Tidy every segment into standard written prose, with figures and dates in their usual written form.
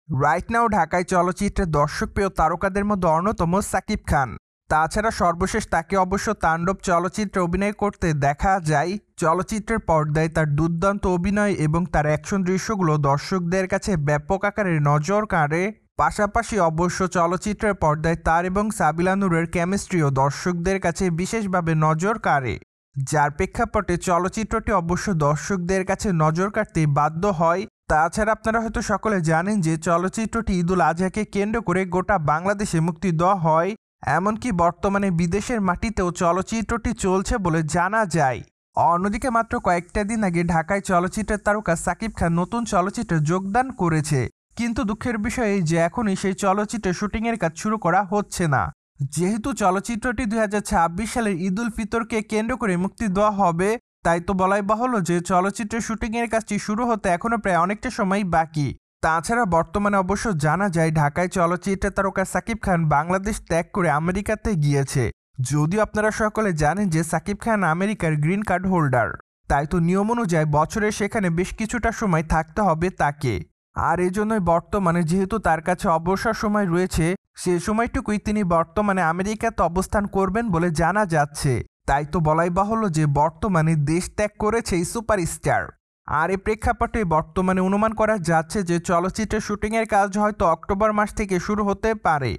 Right now ঢাকায় চলচ্চিত্রের দর্শকপ্রিয় তারকাদের মধ্যে অন্যতম সাকিব খান। তাছাড়া সর্বশেষ তাকে অবশ্য তাণ্ডব চলচ্চিত্রে অভিনয় করতে দেখা যায়। চলচ্চিত্রের পর্দায় তার দুর্দান্ত অভিনয় এবং তার অ্যাকশন দৃশ্যগুলো দর্শকদের কাছে ব্যাপক আকারে নজর কাড়ে। পাশাপাশি অবশ্য চলচ্চিত্রের পর্দায় তার এবং সাবিলা নূরের কেমিস্ট্রিও দর্শকদের কাছে বিশেষভাবে নজর কাড়ে, যার প্রেক্ষাপটে চলচ্চিত্রটি অবশ্য দর্শকদের কাছে নজর কাড়তে বাধ্য হয়। তাছাড়া আপনারা হয়তো সকলে জানেন যে চলচ্চিত্রটি ঈদুল আজহাকে কেন্দ্র করে গোটা বাংলাদেশে মুক্তি দেওয়া হয়, এমনকি বর্তমানে বিদেশের মাটিতেও চলচ্চিত্রটি চলছে বলে জানা যায়। অন্যদিকে মাত্র কয়েকটা দিন আগে ঢাকায় চলচ্চিত্রের তারকা সাকিব খান নতুন চলচ্চিত্রে যোগদান করেছে, কিন্তু দুঃখের বিষয় এই যে এখনই সেই চলচ্চিত্রের শুটিংয়ের কাজ শুরু করা হচ্ছে না। যেহেতু চলচ্চিত্রটি 2026 সালের ঈদুল ফিতরকে কেন্দ্র করে মুক্তি দেওয়া হবে, তাই তো বলাই বাহুল্য যে চলচ্চিত্রের শুটিংয়ের কাজটি শুরু হতে এখনও প্রায় অনেকটা সময় বাকি। তাছাড়া বর্তমানে অবশ্য জানা যায় ঢাকায় চলচ্চিত্রের তারকা সাকিব খান বাংলাদেশ ত্যাগ করে আমেরিকাতে গিয়েছে। যদিও আপনারা সকলে জানেন যে সাকিব খান আমেরিকার গ্রিন কার্ড হোল্ডার, তাই তো নিয়ম অনুযায়ী বছরে সেখানে বেশ কিছুটা সময় থাকতে হবে তাকে। আর এই জন্যই বর্তমানে যেহেতু তার কাছে অবসর সময় রয়েছে, সে সময়টুকুই তিনি বর্তমানে আমেরিকাতে অবস্থান করবেন বলে জানা যাচ্ছে। তাই তো বলাই বাহুল্য যে বর্তমানে দেশ ত্যাগ করেছে এই সুপারস্টার। আর এই প্রেক্ষাপটে বর্তমানে অনুমান করা যাচ্ছে যে চলচ্চিত্রের শুটিংয়ের কাজ হয়তো অক্টোবর মাস থেকে শুরু হতে পারে।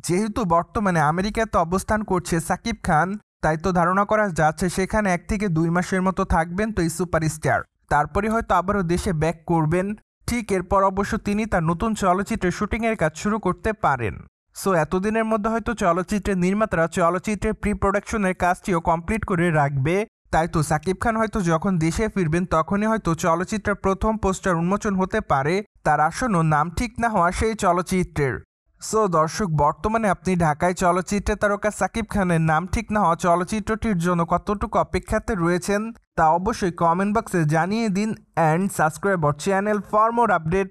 যেহেতু বর্তমানে আমেরিকাতে অবস্থান করছে সাকিব খান, তাই তো ধারণা করা যাচ্ছে সেখানে 1 থেকে 2 মাসের মতো থাকবেন তো এই সুপারস্টার। তারপরে হয়তো আবারও দেশে ব্যাক করবেন। ঠিক এরপর অবশ্য তিনি তার নতুন চলচ্চিত্রের শুটিংয়ের কাজ শুরু করতে পারেন। সো এতদিনের মধ্যে হয়তো চলচ্চিত্রের নির্মাতারা চলচ্চিত্রের প্রি প্রোডাকশনের কাজটিও কমপ্লিট করে রাখবে। তাই তো সাকিব খান হয়তো যখন দেশে ফিরবেন তখনই হয়তো চলচ্চিত্রের প্রথম পোস্টার উন্মোচন হতে পারে তার আসন্ন নাম ঠিক না হওয়া সেই চলচ্চিত্রের। সো দর্শক, বর্তমানে আপনি ঢাকায় চলচ্চিত্রে তারকা সাকিব খানের নাম ঠিক না হওয়া চলচ্চিত্রটির জন্য কতটুকু অপেক্ষাতে রয়েছেন তা অবশ্যই কমেন্ট বক্সে জানিয়ে দিন and subscribe our channel for more update.